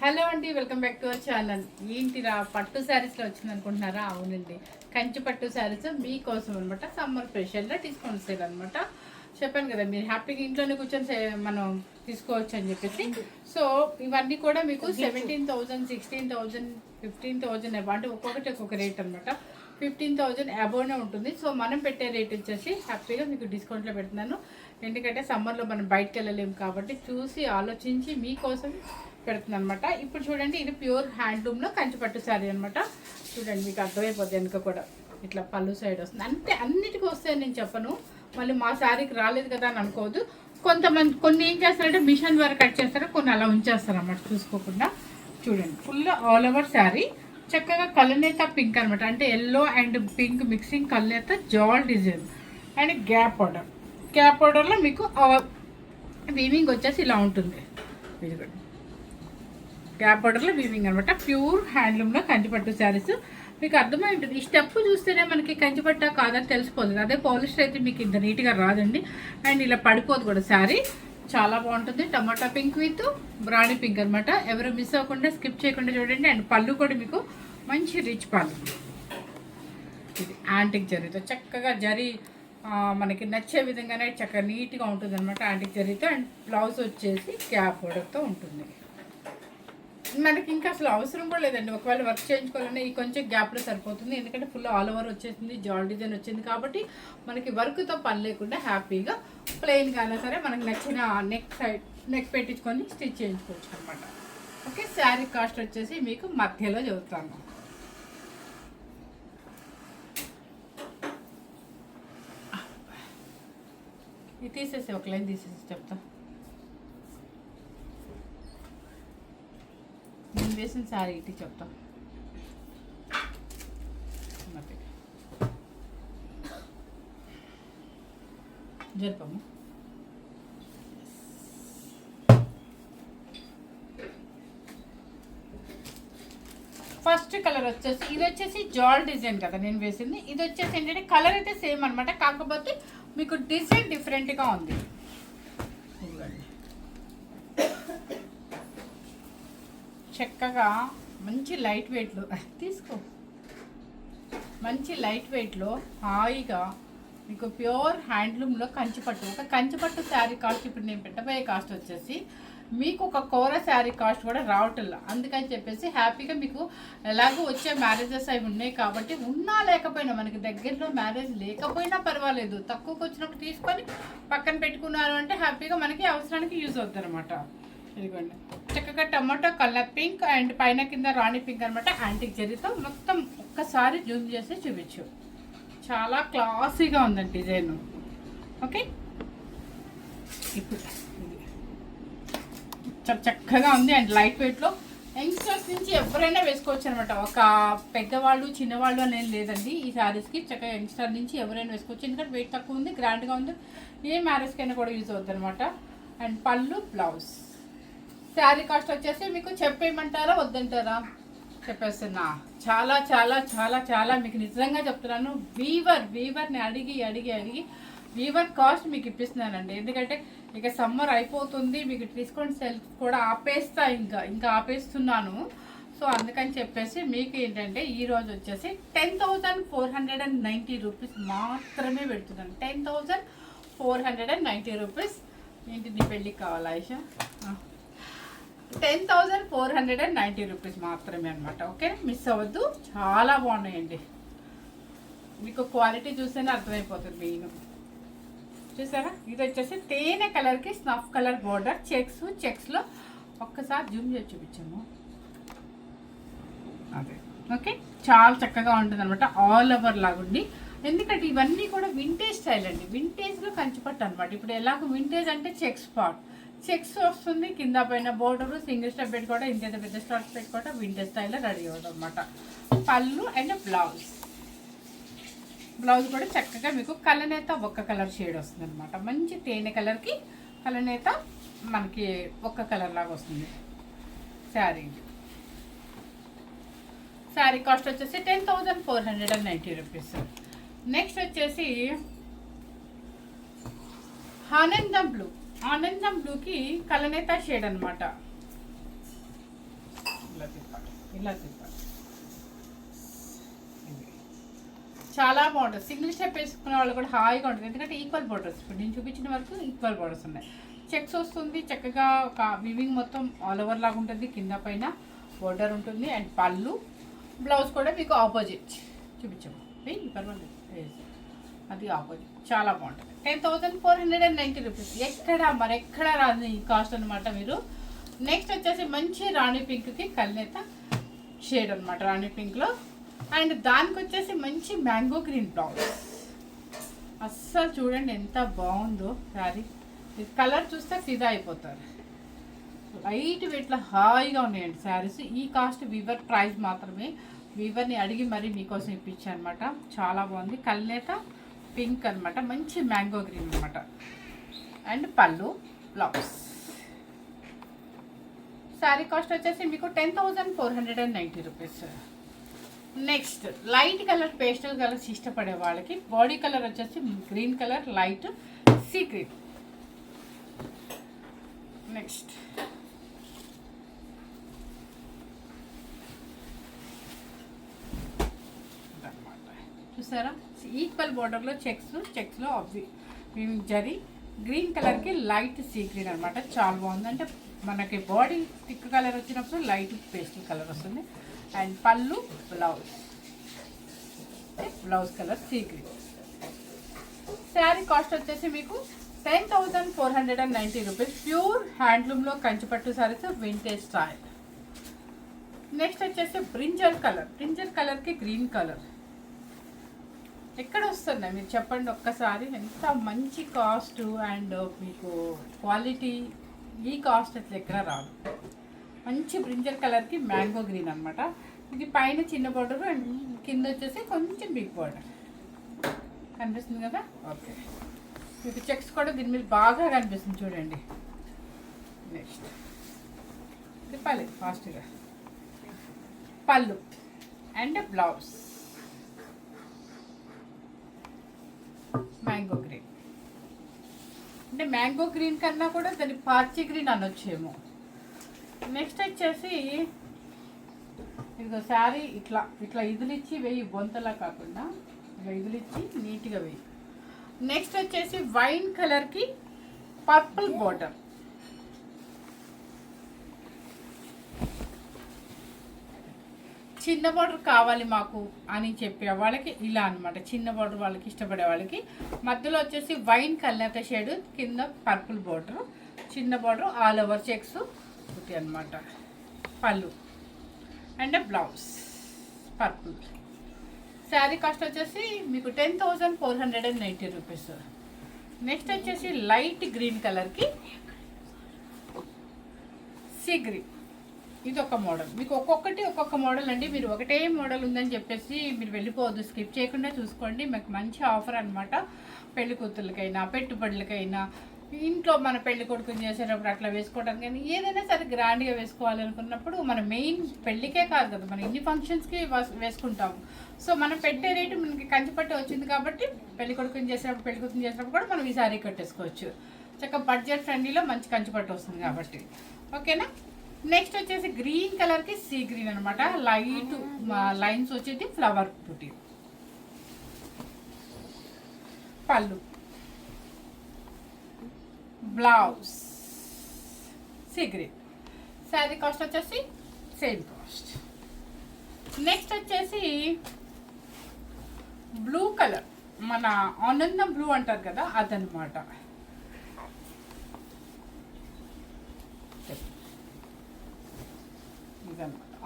Hello అండి, welcome back to our channel. ఏంటిరా పట్టు శారీస్లో వచ్చింది అనుకుంటున్నారా? అవునండి, కంచి పట్టు శారీస్ మీకోసం అనమాట. సమ్మర్ స్పెషల్గా డిస్కౌంట్ సేల్ అనమాట. చెప్పాను కదా, మీరు హ్యాపీగా ఇంట్లోనే కూర్చొని మనం తీసుకోవచ్చు అని చెప్పేసి. సో ఇవన్నీ కూడా మీకు 17,000, 16,000, 15,000 అంటే ఒక్కొక్కటి ఒక్కొక్క రేట్ అనమాట. 15,000 అబోవ్నే ఉంటుంది. సో మనం పెట్టే రేట్ వచ్చేసి హ్యాపీగా మీకు డిస్కౌంట్లో పెడుతున్నాను. ఎందుకంటే సమ్మర్లో మనం బయటకు వెళ్ళలేము కాబట్టి చూసి ఆలోచించి మీకోసం పెడుతుంది అనమాట. ఇప్పుడు చూడండి, ఇది ప్యూర్ హ్యాండ్లూమ్లో కంచిపట్టు శారీ అనమాట. చూడండి, మీకు అర్థమైపోద్ది. వెనుక కూడా ఇట్లా పళ్ళు సైడ్ వస్తుంది. అంటే అన్నిటికీ వస్తాయని నేను చెప్పను, మళ్ళీ మా శారీకి రాలేదు కదా అని అనుకోవద్దు. కొంతమంది కొన్ని ఏం చేస్తారంటే మిషన్ వర్క్ కట్ చేస్తారు, కొన్ని అలా ఉంచేస్తారు అన్నమాట చూసుకోకుండా. చూడండి, ఫుల్ ఆల్ ఓవర్ శారీ చక్కగా కలనేత పింక్ అనమాట. అంటే ఎల్లో అండ్ పింక్ మిక్సింగ్ కలనేత జాల్ డిజైన్ అండ్ గ్యాప్ ఆర్డర్లో మీకు వీవింగ్ వచ్చేసి ఇలా ఉంటుంది. ఇదిగోండి, గ్యాప్ ఆర్డర్లో వీవింగ్ అనమాట. ప్యూర్ హ్యాండ్లూమ్లో కంచిపట్టు శారీస్ మీకు అర్థమై ఉంటుంది. ఈ స్టెప్ చూస్తేనే మనకి కంచిపట్ట కాదని తెలిసిపోతుంది. అదే పాలిస్టర్ అయితే మీకు ఇంత నీట్గా రాదండి. అండ్ ఇలా పడిపోదు కూడా శారీ. చాలా బాగుంటుంది. టమాటా పింక్ విత్ బ్రాడీ పింక్ అనమాట. ఎవరు మిస్ అవ్వకుండా స్కిప్ చేయకుండా చూడండి. అండ్ పళ్ళు కూడా మీకు మంచి రిచ్ పళ్ళు. ఇది యాంటిక్ జరీతో చక్కగా జరీ మనకి నచ్చే విధంగానే చక్కగా నీట్గా ఉంటుంది అనమాట. యాంటిక్ జరీతో. అండ్ బ్లౌజ్ వచ్చేసి క్యాప్ బోర్డర్తో ఉంటుంది. మనకి ఇంకా అసలు అవసరం కూడా లేదండి. ఒకవేళ వర్క్ చేయించుకోవాలన్నా ఈ కొంచెం గ్యాప్లో సరిపోతుంది. ఎందుకంటే ఫుల్ ఆల్ ఓవర్ వచ్చేసింది, జాల్ డిజైన్ వచ్చింది కాబట్టి మనకి వర్క్తో పని లేకుండా హ్యాపీగా ప్లెయిన్గా అయినా సరే మనకు నచ్చిన నెక్ పెట్టించుకొని స్టిచ్ చేయించుకోవచ్చు అనమాట. ఓకే, శారీ కాస్ట్ వచ్చేసి మీకు మధ్యలో చెబుతాను. ఇది తీసేసి ఒక లైన్ తీసేసి చెప్తా. నేను వేసిన శారీ ఇటు చెప్తా. జరిపము. ఫస్ట్ కలర్ వచ్చేసి ఇది వచ్చేసి జాల్ డిజైన్ కదా నేను వేసింది. ఇది వచ్చేసి ఏంటంటే కలర్ అయితే సేమ్ అనమాట, కాకపోతే మీకు డిజైన్ డిఫరెంట్గా ఉంది. చక్కగా మంచి లైట్ వెయిట్లో తీసుకో. మంచి లైట్ వెయిట్లో హాయిగా మీకు ప్యూర్ హ్యాండ్లూమ్లో కంచిపట్టు. ఒక కంచిపట్టు శారీ కాస్ట్ ఇప్పుడు నేను పెట్టబోయే కాస్ట్ వచ్చేసి మీకు ఒక కోర శారీ కాస్ట్ కూడా రావట్లేదు. అందుకని చెప్పేసి హ్యాపీగా మీకు ఎలాగో వచ్చే మ్యారేజెస్ అవి ఉన్నాయి కాబట్టి ఉన్నా లేకపోయినా మనకి దగ్గరలో మ్యారేజ్ లేకపోయినా పర్వాలేదు, తక్కువకి వచ్చినప్పుడు తీసుకొని పక్కన పెట్టుకున్నారు అంటే హ్యాపీగా మనకి అవసరానికి యూజ్ అవుతుంది అనమాట. ఇదిగోండి, చక్కగా టమాటో కలర్ పింక్ అండ్ పైన కింద రాణి పింక్ అనమాట. యాంటిక్ జరీతో మొత్తం ఒక్కసారి జూమ్ చేసి చూపించు. చాలా క్లాసీగా ఉందండి డిజైన్. ఓకే, ఇప్పుడు చాలా చక్కగా ఉంది అండ్ లైట్ వెయిట్లో యంగ్స్టర్స్ నుంచి ఎవరైనా వేసుకోవచ్చు అనమాట. ఒక పెద్దవాళ్ళు చిన్నవాళ్ళు అనేది లేదండి ఈ శారీస్కి. చక్కగా యంగ్స్టర్ నుంచి ఎవరైనా వేసుకోవచ్చు, ఎందుకంటే వెయిట్ తక్కువ ఉంది, గ్రాండ్గా ఉంది, ఏ మ్యారేజ్కైనా కూడా యూజ్ అవుతుంది అనమాట. అండ్ పళ్ళు బ్లౌజ్. శారీ కాస్ట్ వచ్చేసి మీకు చెప్పేయమంటారా వద్దంటారా? చెప్పేస్తున్నా. చాలా చాలా చాలా చాలా మీకు నిజంగా చెప్తున్నాను, వీవర్ని అడిగి వీవర్ కాస్ట్ మీకు ఇప్పిస్తున్నానండి. ఎందుకంటే ఇక సమ్మర్ అయిపోతుంది, మీకు డిస్కౌంట్ సెల్ కూడా ఇంకా ఆపేస్తున్నాను. సో అందుకని చెప్పేసి మీకు ఏంటంటే ఈరోజు వచ్చేసి 10,490 రూపీస్ మాత్రమే పెడుతున్నాను. 10,490 రూపీస్. ఏంటి నీ పెళ్ళికి కావాలా ఆయిషా? 10,490 రూపీస్ మాత్రమే అనమాట. ఓకే, మిస్ అవ్వద్దు. చాలా బాగున్నాయండి. మీకు క్వాలిటీ చూస్తేనే అర్థమైపోతుంది. మెయిన్ చూసారా, ఇది వచ్చేసి తేనె కలర్కి స్నఫ్ కలర్ బోర్డర్ చెక్స్లో ఒక్కసారి జూమ్ చేసి చూపించాము. అదే ఓకే, చాలా చక్కగా ఉంటుంది అనమాట. ఆల్ ఓవర్ లాగుండి. ఎందుకంటే ఇవన్నీ కూడా వింటేజ్ స్టైల్ అండి. వింటేజ్లో కంచిపట్టు అనమాట. ఇప్పుడు ఎలాగో వింటేజ్ అంటే చెక్స్ వస్తుంది, కింద పైన బోర్డరు, సింగిల్ స్టెప్ పెట్టుకోవడం, ఇంత పెద్ద స్టార్ట్ పెట్టుకోవడం, వింటేజ్ స్టైల్లో రెడీ అవ్వడం అనమాట. పళ్ళు అండ్ బ్లౌజ్ కూడా చక్కగా మీకు కలనేత ఒక్క కలర్ షేడ్ వస్తుంది అనమాట. మంచి తేనె కలర్కి కలనేత మనకి ఒక్క కలర్ లాగా వస్తుంది శారీ కాస్ట్ వచ్చేసి 10,490 రూపీస్. నెక్స్ట్ వచ్చేసి ఆనందం బ్లూకి కలనేత షేడ్ అనమాట. ఇలా తిప్పాలి. చాలా బాగుంటుంది. సింగిల్ స్టెప్ వేసుకునే వాళ్ళు కూడా హాయిగా ఉంటుంది, ఎందుకంటే ఈక్వల్ బోర్డర్స్. ఇప్పుడు నేను చూపించిన వరకు ఈక్వల్ బోర్డర్స్ ఉన్నాయి. చెక్స్ వస్తుంది చక్కగా, ఒక వివింగ్ మొత్తం ఆల్ ఓవర్ లాగా ఉంటుంది, కింద పైన బోర్డర్ ఉంటుంది. అండ్ పళ్ళు, బ్లౌజ్ కూడా మీకు ఆపోజిట్ చూపించాము, పర్వాలేదు అది ఆపోజిట్. చాలా బాగుంటుంది. 10,490 రూపీస్. మరెక్కడ రాదు ఈ కాస్ట్ అనమాట. మీరు నెక్స్ట్ వచ్చేసి మంచి రాణి పింక్కి కల్నేత షేడ్ అనమాట, రాణి పింక్లో. అండ్ దానికి వచ్చేసి మంచి మ్యాంగో గ్రీన్ బ్లౌజ్. అస్సలు చూడండి ఎంత బాగుందో శారీ. ఇది కలర్ చూస్తే ఫిదా అయిపోతారు. లైట్ వెయిట్లో హాయిగా ఉన్నాయండి శారీస్. ఈ కాస్ట్ వీవర్ ప్రైస్ మాత్రమే. వీవర్ని అడిగి మరీ మీకోసం ఇప్పించాను అనమాట. చాలా బాగుంది. కల్నేత పింక్ అనమాట, మంచి మ్యాంగో గ్రీన్ అనమాట. అండ్ పళ్ళు, బ్లౌజ్. శారీ కాస్ట్ వచ్చేసి మీకు 10,490 rupees. Next light colour, pastel colours ఇష్టపడే వాళ్ళకి బాడీ కలర్ వచ్చేసి green colour, light sea green. Next చూసారా, ఈక్వల్ బోర్డర్లో చెక్స్లో జరీ గ్రీన్ కలర్కి లైట్ సీ గ్రీన్ అనమాట. చాలా బాగుంది. అంటే మనకి బాడీ థిక్ కలర్ వచ్చినప్పుడు లైట్ పేస్టల్ కలర్ వస్తుంది. అండ్ పళ్ళు, blouse colour sea green. Sari cost వచ్చేసి మీకు 10,490 రూపీస్. ప్యూర్ హ్యాండ్లూమ్లో కంచిపట్టు శారీస్, వింటేజ్ స్టైల్. నెక్స్ట్ వచ్చేసి బ్రింజల్ కలర్కి గ్రీన్ కలర్. ఎక్కడ వస్తున్నాయి మీరు చెప్పండి ఒక్కసారి. ఎంత మంచి కాస్ట్ అండ్ మీకు క్వాలిటీ. ఈ కాస్ట్ అట్లా ఎక్కడ రాదు. మంచి బ్రింజల్ కలర్కి మ్యాంగో గ్రీన్ అనమాట. ఇది పైన చిన్న బార్డర్ అండ్ కింద వచ్చేసి కొంచెం బిగ్ బార్డర్ కనిపిస్తుంది కదా. ఓకే, మీకు చెక్స్ కూడా దీని మీద బాగా కనిపిస్తుంది చూడండి. నెక్స్ట్ తిప్పాలి ఫాస్ట్గా. పళ్ళు అండ్ బ్లౌజ్ మ్యాంగో గ్రీన్. అంటే మ్యాంగో గ్రీన్ కన్నా కూడా దాన్ని పార్చి గ్రీన్ అనొచ్చేమో. నెక్స్ట్ వచ్చేసి ఇదిగో శారీ ఇట్లా ఇదిలిచ్చి వెయ్యి, బొంతలా కాకుండా ఇలా ఇదిలిచ్చి నీట్గా వెయ్యి. నెక్స్ట్ వచ్చేసి వైన్ కలర్కి పర్పుల్ బార్డర్. చిన్న బార్డర్ కావాలి మాకు అని చెప్పే వాళ్ళకి ఇలా అనమాట. చిన్న బార్డర్ వాళ్ళకి ఇష్టపడే వాళ్ళకి మధ్యలో వచ్చేసి వైన్ కలర్ షేడ్, కింద పర్పుల్ బార్డర్, చిన్న బార్డర్, ఆల్ ఓవర్ చెక్స్ ఒకటి అనమాట. పళ్ళు and blouse purple. Sari cost వచ్చేసి మీకు 10,490 రూపీస్. నెక్స్ట్ వచ్చేసి లైట్ గ్రీన్ కలర్కి సీ గ్రీన్. ఇది ఒక మోడల్. మీకు ఒక్కొక్క మోడల్ అండి. మీరు ఒకటే మోడల్ ఉందని చెప్పేసి మీరు వెళ్ళిపోవద్దు, స్కిప్ చేయకుండా చూసుకోండి. మీకు మంచి ఆఫర్ అనమాట. పెళ్లి కూతుర్లకైనా, పెట్టుబడులకైనా, ఇంట్లో మన పెళ్లి కొడుకుని చేసేటప్పుడు అట్లా వేసుకోవడానికి కానీ ఏదైనా సరే గ్రాండ్గా వేసుకోవాలనుకున్నప్పుడు మన మెయిన్ పెళ్ళికే కాదు కదా, మనం ఇన్ని ఫంక్షన్స్కి వేసుకుంటాము. సో మనం పెట్టే రేటు మనకి కంచిపట్టు వచ్చింది కాబట్టి పెళ్లి కొడుకుని చేసేటప్పుడు, పెళ్లి కూతురు చేసేటప్పుడు కూడా మనం ఈ సారీ కట్టేసుకోవచ్చు. చక్కగా బడ్జెట్ ఫ్రెండ్లీలో మంచి కంచిపట్టు వస్తుంది కాబట్టి. ఓకేనా. నెక్స్ట్ వచ్చేసి గ్రీన్ కలర్కి సీ గ్రీన్ అనమాట. లైట్ లైన్స్ వచ్చేది ఫ్లవర్ బుటీ. పళ్ళు, blouse sea green. Sari cost వచ్చేసి సేమ్ కాస్ట్. నెక్స్ట్ వచ్చేసి బ్లూ కలర్, మన ఆనందం బ్లూ అంటారు కదా అదనమాట.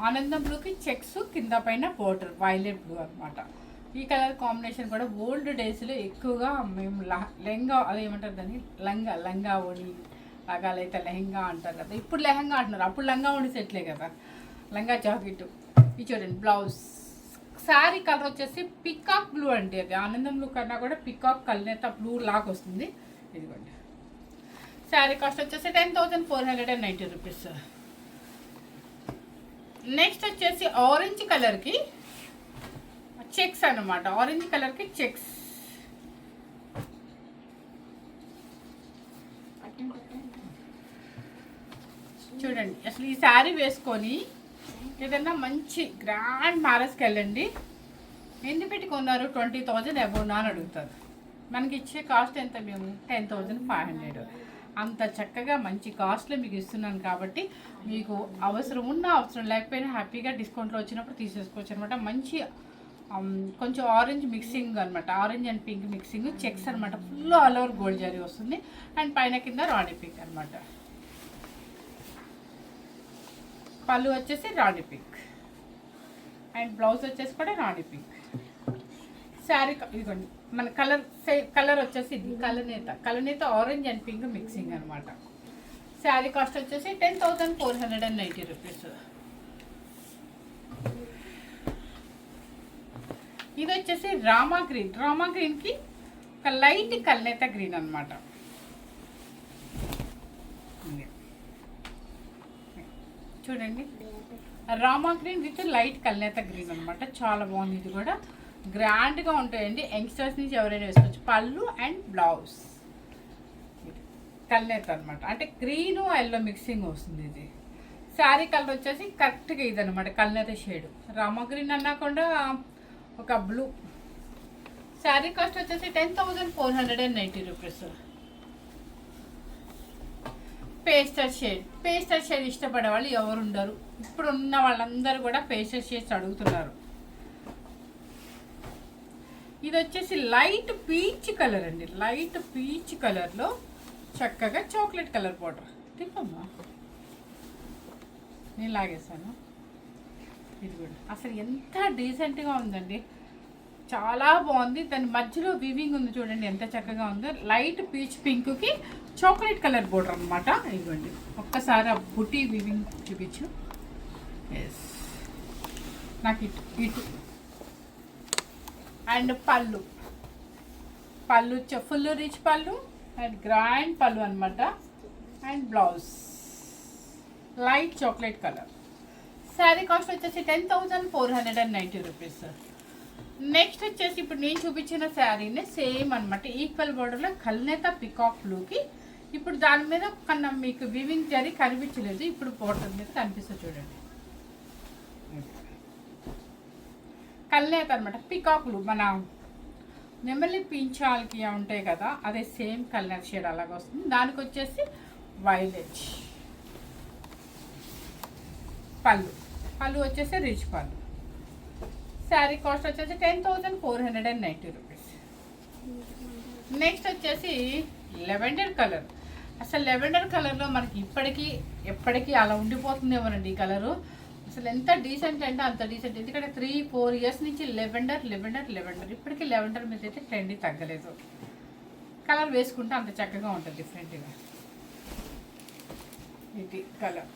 ఆనందం బ్లూకి చెక్స్, కింద పైన బోర్డర్ వైలెట్ బ్లూ అనమాట. ఈ కలర్ కాంబినేషన్ కూడా ఓల్డ్ డేస్లో ఎక్కువగా మేము లెహంగా, అదేమంటారు దాన్ని, లంగా ఓణి రకాలైతే లెహంగా అంటారు కదా. ఇప్పుడు లెహంగా అంటున్నారు, అప్పుడు లంగా ఓణి సెట్లే కదా, లంగా జాకెట్. ఇది చూడండి బ్లౌజ్. శారీ కలర్ వచ్చేసి పికాక్ బ్లూ అంటే, అది ఆనందం బ్లూ కన్నా కూడా పికాక్ కల్నేత బ్లూ లాగా వస్తుంది. ఇదిగోండి. శారీ కాస్ట్ వచ్చేసి 10,490 రూపీస్. నెక్స్ట్ వచ్చేసి ఆరెంజ్ కలర్కి చెక్స్ అనమాట. ఆరెంజ్ కలర్కి చెక్స్. చూడండి అసలు ఈ శారీ వేసుకొని ఏదన్నా మంచి గ్రాండ్ మ్యారేజ్కి వెళ్ళండి, ఎన్ని పెట్టి కొన్నారు, 20,000 అబౌనా అని అడుగుతారు. మనకి ఇచ్చే కాస్ట్ ఎంత, మేము 10,500. అంత చక్కగా మంచి కాస్ట్లో మీకు ఇస్తున్నాను కాబట్టి మీకు అవసరం ఉన్న అవసరం లేకపోయినా హ్యాపీగా డిస్కౌంట్లో వచ్చినప్పుడు తీసేసుకోవచ్చు అనమాట. మంచి కొంచెం ఆరెంజ్ మిక్సింగ్ అనమాట, orange and pink mixing checks అనమాట. Full all over gold zari వస్తుంది అండ్ పైన కింద రాణి పింక్ అనమాట. పళ్ళు వచ్చేసి రాణి పింక్ అండ్ బ్లౌజ్ వచ్చేసి కూడా రాణి పింక్. శారీ ఇదిగోండి మన కలర్ వచ్చేసి ఇది కలనేత ఆరెంజ్ అండ్ పింక్ మిక్సింగ్ అనమాట. శారీ కాస్ట్ వచ్చేసి 10,490 రూపీస్. ఇది వచ్చేసి రామా గ్రీన్కి ఒక లైట్ కలనేత గ్రీన్ అనమాట. చూడండి రామా గ్రీన్ విత్ లైట్ కలనేత గ్రీన్ అనమాట. చాలా బాగుంది, ఇది కూడా గ్రాండ్గా ఉంటాయండి. యంగ్స్టర్స్ నుంచి ఎవరైనా వేసుకోవచ్చు. పళ్ళు అండ్ బ్లౌజ్ కలనేత అనమాట, అంటే గ్రీన్ ఎల్లో మిక్సింగ్ వస్తుంది. ఇది శారీ కలర్ వచ్చేసి కరెక్ట్గా ఇది అనమాట, కలనేత షేడ్. రామా గ్రీన్ అన్నాకుండా ఒక బ్లూ. శారీ కాస్ట్ వచ్చేసి 10,490 రూపీస్. పేస్టల్ షేడ్ ఇష్టపడే వాళ్ళు ఎవరు ఉండరు, ఇప్పుడు ఉన్న వాళ్ళందరూ కూడా పేస్టల్ షేడ్స్ అడుగుతున్నారు. ఇది వచ్చేసి లైట్ పీచ్ కలర్ అండి, లైట్ పీచ్ కలర్లో చక్కగా చాక్లెట్ కలర్ పౌడర్. తిప్పమ్మా, నేను లాగేసాను. ఇది కూడా అసలు ఎంత డీసెంట్గా ఉందండి, చాలా బాగుంది. దాని మధ్యలో వివింగ్ ఉంది చూడండి ఎంత చక్కగా ఉందో. లైట్ పీచ్ పింక్కి చాక్లెట్ కలర్ బోర్డర్ అనమాట. ఇవ్వండి ఒక్కసారి ఆ బుటీ వివింగ్ చూపించు. ఎస్, నాకు ఇటు అండ్ పళ్ళు ఫుల్ రిచ్ పళ్ళు అండ్ గ్రాండ్ పళ్ళు అనమాట. And blouse light chocolate colour. Sari cost వచ్చేసి 10,490 రూపీస్. నెక్స్ట్ వచ్చేసి ఇప్పుడు నేను చూపించిన శారీనే సేమ్ అనమాట, ఈక్వల్ బోర్డర్లో కల్నేత పికాక్ బ్లూకి. ఇప్పుడు దాని మీద కన్నా మీకు వివింగ్ జరీ కనిపించలేదు, ఇప్పుడు బోర్డర్ మీద కనిపిస్తుంది చూడండి. కల్నేత అనమాట, పికాక్ బ్లూ. మన నెమలి పించాలకి ఉంటాయి కదా, అదే సేమ్ కలర్ షేడ్ అలాగా వస్తుంది. దానికి వచ్చేసి వైలెట్. పళ్ళు వచ్చేసి రిచ్ పళ్ళు. శారీ కాస్ట్ వచ్చేసి 10,490 రూపీస్. నెక్స్ట్ వచ్చేసి లెవెండర్ కలర్. అసలు లెవెండర్ కలర్లో మనకి ఎప్పటికీ అలా ఉండిపోతుందేమోనండి ఈ కలరు. అసలు ఎంత డీసెంట్ అంటే అంత డీసెంట్. ఎందుకంటే 3-4 ఇయర్స్ నుంచి లెవెండర్ ఇప్పటికీ లెవెండర్ మీద అయితే ట్రెండ్ తగ్గలేదు. కలర్ వేసుకుంటే అంత చక్కగా ఉంటుంది డిఫరెంట్గా. ఇది కలర్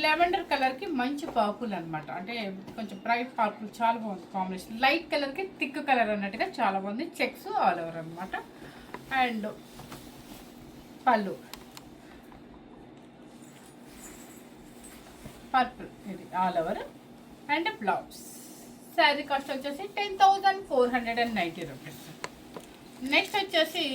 లెవెండర్ కలర్కి మంచి పర్పుల్ అనమాట, అంటే కొంచెం బ్రైట్ పర్పుల్, చాలా బాగుంది కాంబినేషన్. లైట్ కలర్కి థిక్ కలర్ అన్నట్టుగా చాలా బాగుంది. చెక్స్ ఆల్ ఓవర్ అనమాట. అండ్ పళ్ళు పర్పుల్, ఇది all over. And blouse. Sari cost వచ్చేసి 10,490 రూపీస్. నెక్స్ట్ వచ్చేసి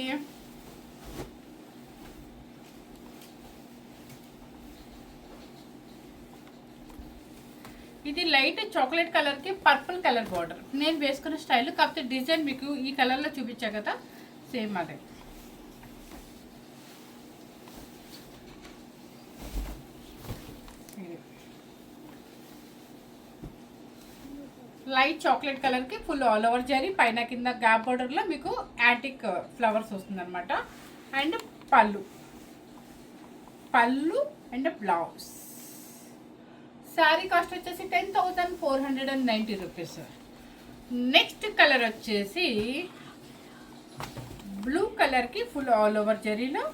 ఇది లైట్ చాక్లెట్ కలర్కి పర్పుల్ కలర్ బార్డర్. నేను వేసుకున్న స్టైల్ కాకపోతే డిజైన్ మీకు ఈ కలర్లో చూపించా కదా, సేమ్ అదే. లైట్ చాక్లెట్ కలర్కి ఫుల్ ఆల్ ఓవర్ జరీ, పైన కింద గ్యాప్ బార్డర్లో మీకు యాంటిక్ ఫ్లవర్స్ వస్తుంది అనమాట. అండ్ పళ్ళు అండ్ బ్లౌజ్. శారీ కాస్ట్ వచ్చేసి 10,490 రూపీస్. నెక్స్ట్ కలర్ వచ్చేసి బ్లూ కలర్కి ఫుల్ ఆల్ ఓవర్ జరీలో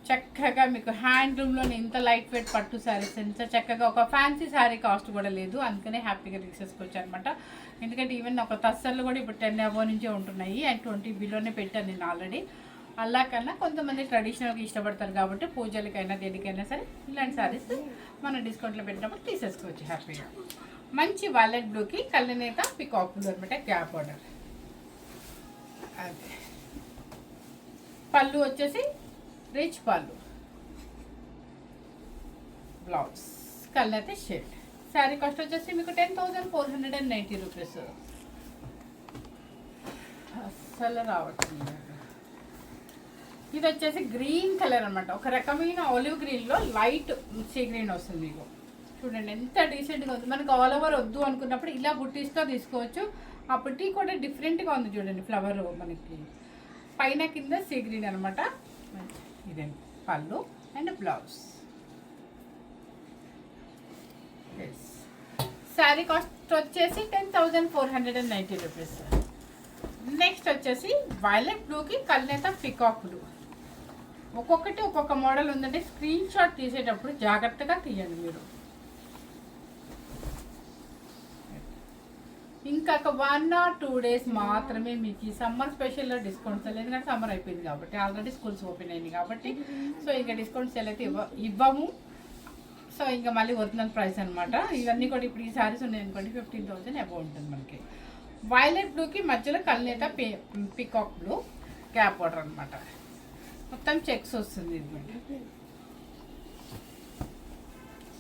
చక్కగా మీకు హ్యాండ్లూమ్లోని ఇంత లైట్ వెయిట్ పట్టు శారీస్ ఎంత చక్కగా, ఒక ఫ్యాన్సీ శారీ కాస్ట్ కూడా లేదు, అందుకనే హ్యాపీగా తీసేసుకోవచ్చు అనమాట. ఎందుకంటే ఈవెన్ ఒక తస్సర్లు కూడా ఇప్పుడు 10 అబోవ్ నుంచే ఉంటున్నాయి అండ్ 20 బిలోనే పెట్టాను నేను ఆల్రెడీ. అలా కన్నా కొంతమంది ట్రెడిషనల్గా ఇష్టపడతారు కాబట్టి పూజలకైనా దేనికైనా సరే ఇలాంటి శారీస్ మన డిస్కౌంట్లో పెట్టినప్పుడు తీసేసుకోవచ్చు హ్యాపీగా. మంచి వాలెట్ బ్లూకి కళ్ళనేత పికాక్ బ్లూ అనమాట, గ్యాప్ బార్డర్. అదే పళ్ళు వచ్చేసి రిచ్ పళ్ళు, బ్లౌజ్ కల్నేత షేడ్. శారీ కాస్ట్ వచ్చేసి మీకు 10,490 రూపీస్. అస్సలు రావట్లేదు. ఇది వచ్చేసి గ్రీన్ కలర్ అనమాట, ఒక రకమైన ఆలివ్ గ్రీన్లో లైట్ సీ గ్రీన్ వస్తుంది మీకు. చూడండి ఎంత డీసెంట్గా ఉంది. మనకు ఆల్ ఓవర్ వద్దు అనుకున్నప్పుడు ఇలా బుట్టీస్తో తీసుకోవచ్చు. ఆ బుట్టీ కూడా డిఫరెంట్గా ఉంది చూడండి, ఫ్లవర్ మనకి పైన కింద సీ గ్రీన్ అనమాట. ఇదండి పళ్ళు అండ్ బ్లౌజ్. శారీ కాస్ట్ వచ్చేసి 10,490 రూపీస్. నెక్స్ట్ వచ్చేసి వైలెట్ బ్లూకి కల్నేత పికాక్ బ్లూ. ఒక్కొక్కటి ఒక్కొక్క మోడల్ ఉందంటే స్క్రీన్ షాట్ తీసేటప్పుడు జాగ్రత్తగా తీయండి మీరు. ఇంకొక 1 or 2 days మాత్రమే మీకు ఈ సమ్మర్ స్పెషల్లో డిస్కౌంట్స్ లేదు, ఎందుకంటే సమ్మర్ అయిపోయింది కాబట్టి, ఆల్రెడీ స్కూల్స్ ఓపెన్ అయింది కాబట్టి. సో ఇంకా డిస్కౌంట్స్ అయితే ఇవ్వము. సో ఇంకా మళ్ళీ ఒరిజినల్ ప్రైస్ అనమాట. ఇవన్నీ కూడా ఇప్పుడు ఈ శారీస్ ఉన్నాయి అనుకోండి 15,000 అబౌవ్ ఉంటుంది మనకి. వైలెట్ బ్లూకి మధ్యలో కల్నేత పికాక్ బ్లూ క్యాప్ వాటర్ అనమాట. మొత్తం చెక్స్ వస్తుంది ఇది.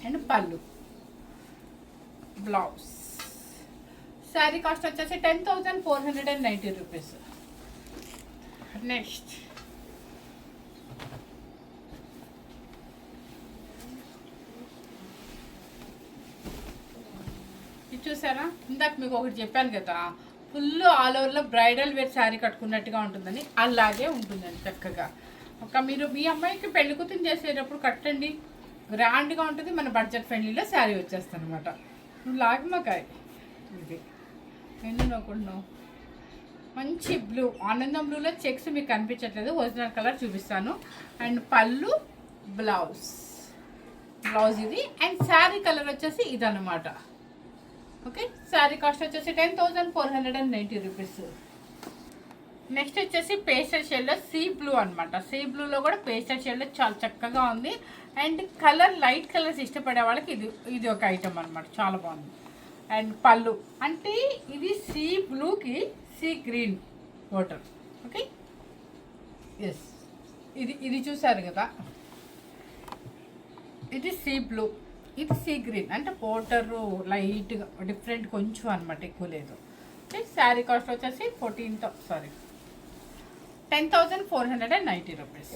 అండ్ పళ్ళు, బ్లౌజ్. శారీ కాస్ట్ వచ్చేసి 10,490 రూపీస్. నెక్స్ట్ ఇది చూసారా, ఇందాక మీకు ఒకటి చెప్పాను కదా, ఫుల్ ఆల్ ఓవర్లో బ్రైడల్ వేర్ శారీ కట్టుకున్నట్టుగా ఉంటుందని. అలాగే ఉంటుందండి చక్కగా. ఒక మీరు మీ అమ్మాయికి పెళ్లి కూతురు చేసేటప్పుడు కట్టండి, గ్రాండ్గా ఉంటుంది. మన బడ్జెట్ ఫ్రెండ్లీలో శారీ వచ్చేస్తుంది అనమాట. లాగమకాయ ఇది ఎన్ని నోకుంటున్నావు. మంచి బ్లూ, ఆనందం బ్లూలో చెక్స్ మీకు కనిపించట్లేదు, ఒరిజినల్ కలర్ చూపిస్తాను. అండ్ పళ్ళు, బ్లౌజ్ ఇది. అండ్ శారీ కలర్ వచ్చేసి ఇదన్నమాట. ఓకే, శారీ కాస్ట్ వచ్చేసి 10,490 రూపీస్. నెక్స్ట్ వచ్చేసి పేస్టల్ షేడ్లో సీ బ్లూ అనమాట. సీ బ్లూలో కూడా పేస్టల్ షేడ్లో చాలా చక్కగా ఉంది. అండ్ కలర్ లైట్ కలర్స్ ఇష్టపడే వాళ్ళకి ఇది ఒక ఐటమ్ అనమాట, చాలా బాగుంది. అండ్ పళ్ళు అంటే ఇది సీ బ్లూకి sea green water. Okay, yes, ఇది చూసారు కదా, ఇది సీ బ్లూ, ఇది సీ గ్రీన్. అంటే వాటరు లైట్గా డిఫరెంట్ కొంచెం అనమాట, ఎక్కువ లేదు. ఓకే, శారీ కాస్ట్ వచ్చేసి 10,490 రూపీస్.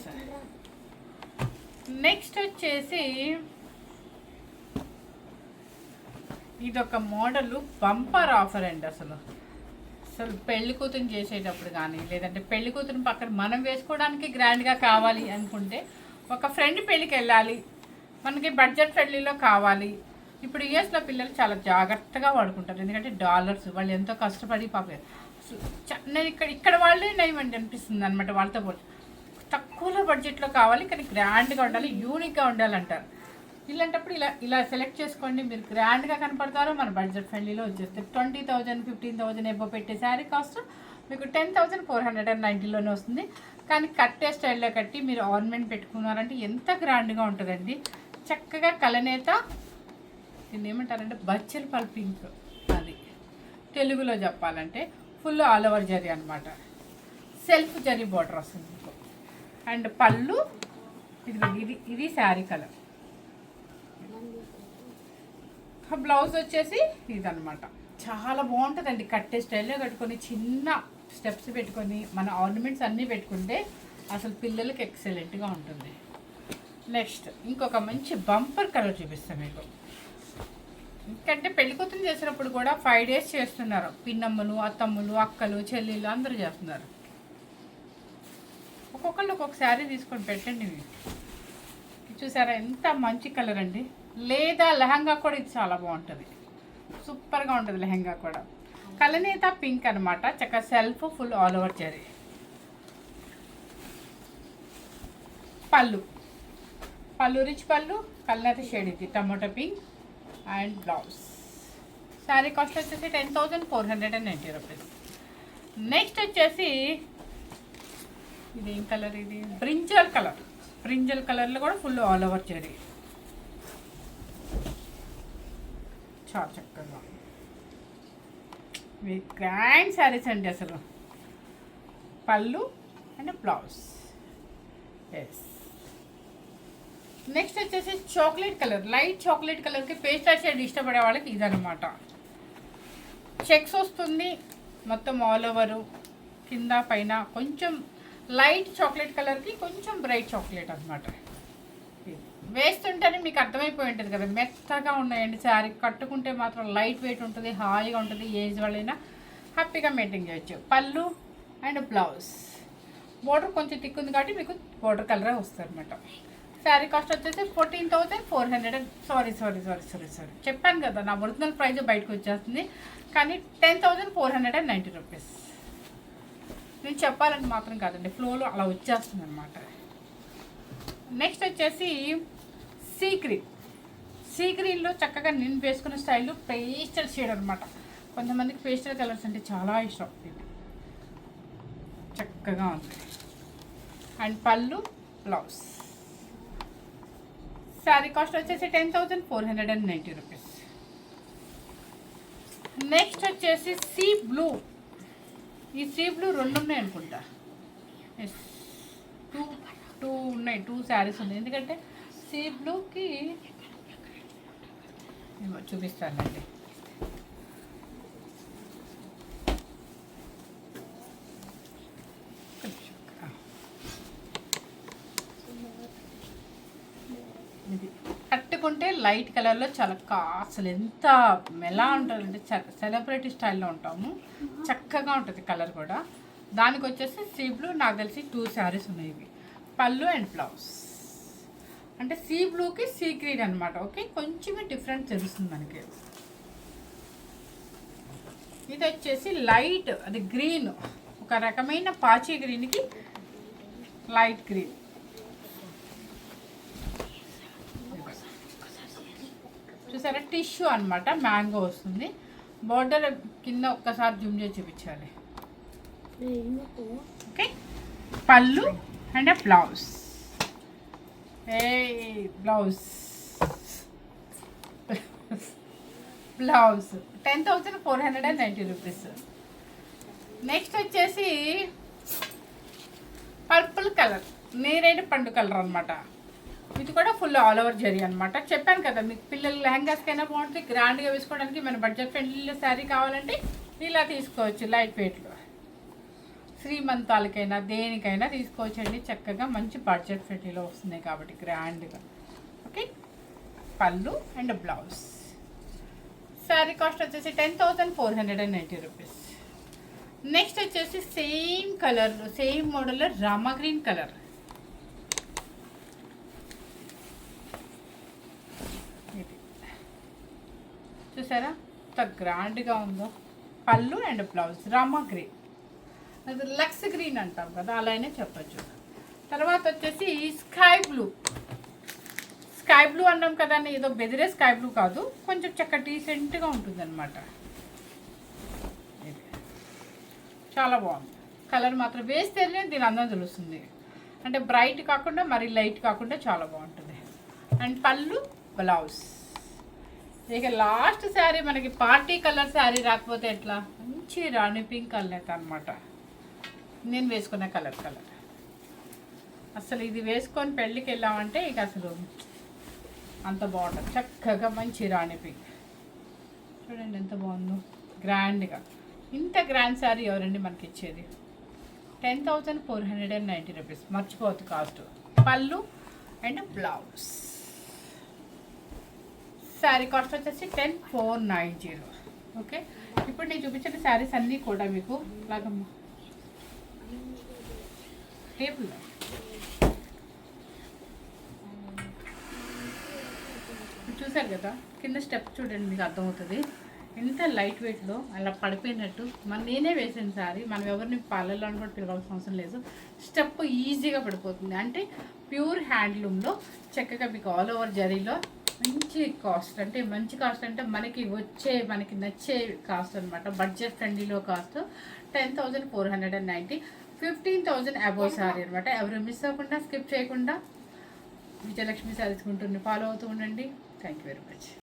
నెక్స్ట్ వచ్చేసి ఇదొక మోడలు బంపర్ ఆఫర్ అండి. అసలు పెళ్లి కూతురు చేసేటప్పుడు కానీ, లేదంటే పెళ్లి కూతురు పక్కన మనం వేసుకోవడానికి గ్రాండ్గా కావాలి అనుకుంటే, ఒక ఫ్రెండ్ పెళ్ళికి వెళ్ళాలి, మనకి బడ్జెట్ ఫ్రెండ్లీలో కావాలి. ఇప్పుడు యూఎస్లో పిల్లలు చాలా జాగ్రత్తగా వాడుకుంటారు, ఎందుకంటే డాలర్స్ వాళ్ళు ఎంతో కష్టపడి నేను ఇక్కడ వాళ్ళే నయమండి అనిపిస్తుంది అనమాట. వాళ్ళతో పాటు తక్కువలో బడ్జెట్లో కావాలి, కానీ గ్రాండ్గా ఉండాలి, యూనిక్గా ఉండాలంటారు. ఇలాంటప్పుడు ఇలా సెలెక్ట్ చేసుకోండి, మీరు గ్రాండ్గా కనపడతారో మన బడ్జెట్ ఫ్రెండ్లీలో వచ్చేస్తారు. 20,000 15,000 ఎబ్బో పెట్టే శారీ కాస్ట్ మీకు 10,490లోనే వస్తుంది. కానీ కట్టే స్టైల్లో కట్టి మీరు ఆర్నమెంట్ పెట్టుకున్నారంటే ఎంత గ్రాండ్గా ఉంటుందండి. చక్కగా కలనేత, దీన్ని ఏమంటారంటే బచ్చల పల్ పింక్, అది తెలుగులో చెప్పాలంటే ఫుల్ ఆల్ ఓవర్ జరీ అనమాట. సెల్ఫ్ జరీ బార్డర్ వస్తుంది మీకు. అండ్ పళ్ళు ఇది శారీ కలర్. బ్లౌజ్ వచ్చేసి ఇదనమాట. చాలా బాగుంటుందండి, కట్టే స్టైల్లో కట్టుకొని చిన్న స్టెప్స్ పెట్టుకొని మన ఆర్నమెంట్స్ అన్నీ పెట్టుకుంటే అసలు పిల్లలకి ఎక్సలెంట్గా ఉంటుంది. నెక్స్ట్ ఇంకొక మంచి బంపర్ కలర్ చూపిస్తాను మీకు. ఎందుకంటే పెళ్లి కూతురు చేసినప్పుడు కూడా 5 days చేస్తున్నారు, పిన్నమ్మలు, అత్తమ్మలు, అక్కలు, చెల్లెళ్ళు అందరూ చేస్తున్నారు. ఒక్కొక్కళ్ళు ఒక్కొక్క శారీ తీసుకొని పెట్టండి. చూసారా ఎంత మంచి కలర్ అండి. లేదా లెహంగా కూడా ఇది చాలా బాగుంటుంది, సూపర్గా ఉంటుంది లెహంగా కూడా. కలనేత పింక్ అనమాట, చక్కగా self full all over zari. పళ్ళు రిచ్ పళ్ళు, కలనేత షేడ్ ఇది tomato pink. And blouse. Sari cost వచ్చేసి 10,490 రూపీస్. నెక్స్ట్ వచ్చేసి ఇదేం కలర్, ఇది బ్రింజల్ కలర్. బ్రింజల్ కలర్లో కూడా ఫుల్ ఆల్ ఓవర్ జరీ, చాలా చక్కగా గ్రాండ్ శారీస్ అండి అసలు. పళ్ళు అండ్ బ్లౌజ్. ఎస్. నెక్స్ట్ వచ్చేసి చాక్లెట్ కలర్, లైట్ చాక్లెట్ కలర్కి పేస్టల్ షేడ్ ఇష్టపడే వాళ్ళకి ఇదనమాట. చెక్స్ వస్తుంది మొత్తం ఆల్ ఓవరు, కింద పైన కొంచెం లైట్ చాక్లెట్ కలర్కి కొంచెం బ్రైట్ చాక్లెట్ అనమాట. వేస్తుంటేనే మీకు అర్థమైపోయి ఉంటుంది కదా, మెత్తగా ఉన్నాయండి శారీ. కట్టుకుంటే మాత్రం లైట్ వెయిట్ ఉంటుంది, హాయిగా ఉంటుంది, ఏజ్ వాళ్ళైనా హ్యాపీగా మెయింటైన్ చేయొచ్చు. పళ్ళు అండ్ బ్లౌజ్. బోర్డర్ కొంచెం థిక్ ఉంది కాబట్టి మీకు బోర్డర్ కలరే వస్తుంది అనమాట. శారీ కాస్ట్ వచ్చేసి 14,400. సారీ చెప్పాను కదా, నా ఒరిజినల్ ప్రైస్ బయటకు వచ్చేస్తుంది, కానీ 10,490 రూపీస్. నేను చెప్పాలని మాత్రం కాదండి, ఫ్లోలో అలా వచ్చేస్తుంది అనమాట. నెక్స్ట్ వచ్చేసి సీ గ్రీన్లో చక్కగా నేను వేసుకున్న స్టైల్ పేస్టల్ షేడ్ అనమాట. కొంతమందికి పేస్టల్ కలర్స్ అంటే చాలా ఇష్టం. చక్కగా ఉంది. అండ్ పళ్ళు బ్లౌజ్. శారీ కాస్ట్ వచ్చేసి 10,490 రూపీస్. నెక్స్ట్ వచ్చేసి సీ బ్లూ. ఈ సీ బ్లూ 2 ఉన్నాయి అనుకుంటా. ఎస్, టూ ఉన్నాయి, 2 శారీస్ ఉన్నాయి. ఎందుకంటే సీ బ్లూకి చూపిస్తానండి. ఇది కట్టుకుంటే లైట్ కలర్లో చాలా అసలు ఎంత ఎలా ఉంటుందంటే సెలబ్రిటీ స్టైల్లో ఉంటాము. చక్కగా ఉంటుంది కలర్ కూడా. దానికి వచ్చేసి సీ బ్లూ నాకు తెలిసి 2 శారీస్ ఉన్నాయి. ఇవి పళ్ళు అండ్ బ్లౌజ్. అంటే సీ బ్లూకి సీ గ్రీన్ అనమాట. ఓకే, కొంచెమే డిఫరెంట్ తెలుస్తుంది మనకి. ఇది వచ్చేసి లైట్ అది గ్రీన్, ఒక రకమైన పాచి గ్రీన్కి లైట్ గ్రీన్. చూసారా, టిష్యూ అనమాట, మ్యాంగో వస్తుంది. బార్డర్ కింద ఒక్కసారి జూమ్ చేసి చూపించాలి. ఓకే, పళ్ళు and blouse. Blouse 10,490 rupees. Next వచ్చేసి పర్పుల్ కలర్, నేరేడు పండు కలర్ అనమాట. ఇది కూడా ఫుల్ ఆల్ ఓవర్ జరీ అనమాట. చెప్పాను కదా, మీకు పిల్లలు లెహంగాస్కైనా బాగుంటుంది, గ్రాండ్గా వేసుకోవడానికి. మన బడ్జెట్ ఫ్రెండ్లీ శారీ కావాలంటే ఇలా తీసుకోవచ్చు. లైట్ వెయిట్లో శ్రీమంతాలకైనా దేనికైనా తీసుకోవచ్చండి. చక్కగా మంచి బడ్జెట్ ఫ్రెండ్లీలో వస్తున్నాయి కాబట్టి గ్రాండ్గా. ఓకే, పళ్ళు అండ్ బ్లౌజ్. శారీ కాస్ట్ వచ్చేసి 10,490 రూపీస్. నెక్స్ట్ వచ్చేసి సేమ్ కలర్, సేమ్ మోడల్లో రామా గ్రీన్ కలర్. ఇది చూసారా ఎంత గ్రాండ్గా ఉందో. పళ్ళు అండ్ బ్లౌజ్ రామా గ్రీన్, అది లక్స్ గ్రీన్ అంటాం కదా, అలానే చెప్పచ్చు. తర్వాత వచ్చేసి స్కై బ్లూ అన్నాం కదా, ఏదో బెదిరే స్కై బ్లూ కాదు, కొంచెం చక్క డీసెంట్గా ఉంటుంది అనమాట. చాలా బాగుంది కలర్, మాత్రం వేస్తేనే దీని అందం తెలుస్తుంది. అంటే బ్రైట్ కాకుండా మరీ లైట్ కాకుండా చాలా బాగుంటుంది. అండ్ పళ్ళు బ్లౌజ్. ఇక లాస్ట్ శారీ మనకి పార్టీ కలర్ శారీ రాకపోతే ఎట్లా, మంచి రాణి పింక్ కలర్ అనమాట. నేను వేసుకున్న కలర్ అసలు ఇది వేసుకొని పెళ్ళికి వెళ్ళామంటే ఇక అసలు అంత బాగుంటుంది. చక్కగా మంచి రాణి పింక్. చూడండి ఎంత బాగుందో, గ్రాండ్గా. ఇంత గ్రాండ్ శారీ ఎవరండి మనకి ఇచ్చేది? 10,490 రూపీస్. మర్చిపోవద్దు కాస్ట్. పళ్ళు అండ్ బ్లౌజ్. శారీ కాస్ట్ వచ్చేసి 10,490. ఓకే, ఇప్పుడు నేను చూపించిన శారీస్ అన్నీ కూడా మీకు ఇలాగ టేబుల్ చూసారు కదా, కింద స్టెప్ చూడండి, మీకు అర్థమవుతుంది ఎంత లైట్ వెయిట్లో అలా పడిపోయినట్టు. నేనే వేసిన సారీ, మనం ఎవరిని పార్లర్లో కూడా పిలవాల్సిన అవసరం లేదు. స్టెప్ ఈజీగా పడిపోతుంది. అంటే ప్యూర్ హ్యాండ్లూమ్లో చక్కగా మీకు ఆల్ ఓవర్ జరీలో మంచి కాస్ట్, అంటే మంచి కాస్ట్ అంటే మనకి నచ్చే కాస్ట్ అనమాట. బడ్జెట్ ఫ్రెండ్లీలో కాస్ట్ 10,490, 15,000 అబోవ్ సారీ అనమాట. ఎవరు మిస్ అవ్వకుండా, స్కిప్ చేయకుండా విజయలక్ష్మి శారీస్ గుంటూరుని ఫాలో అవుతూ ఉండండి. Thank you very much.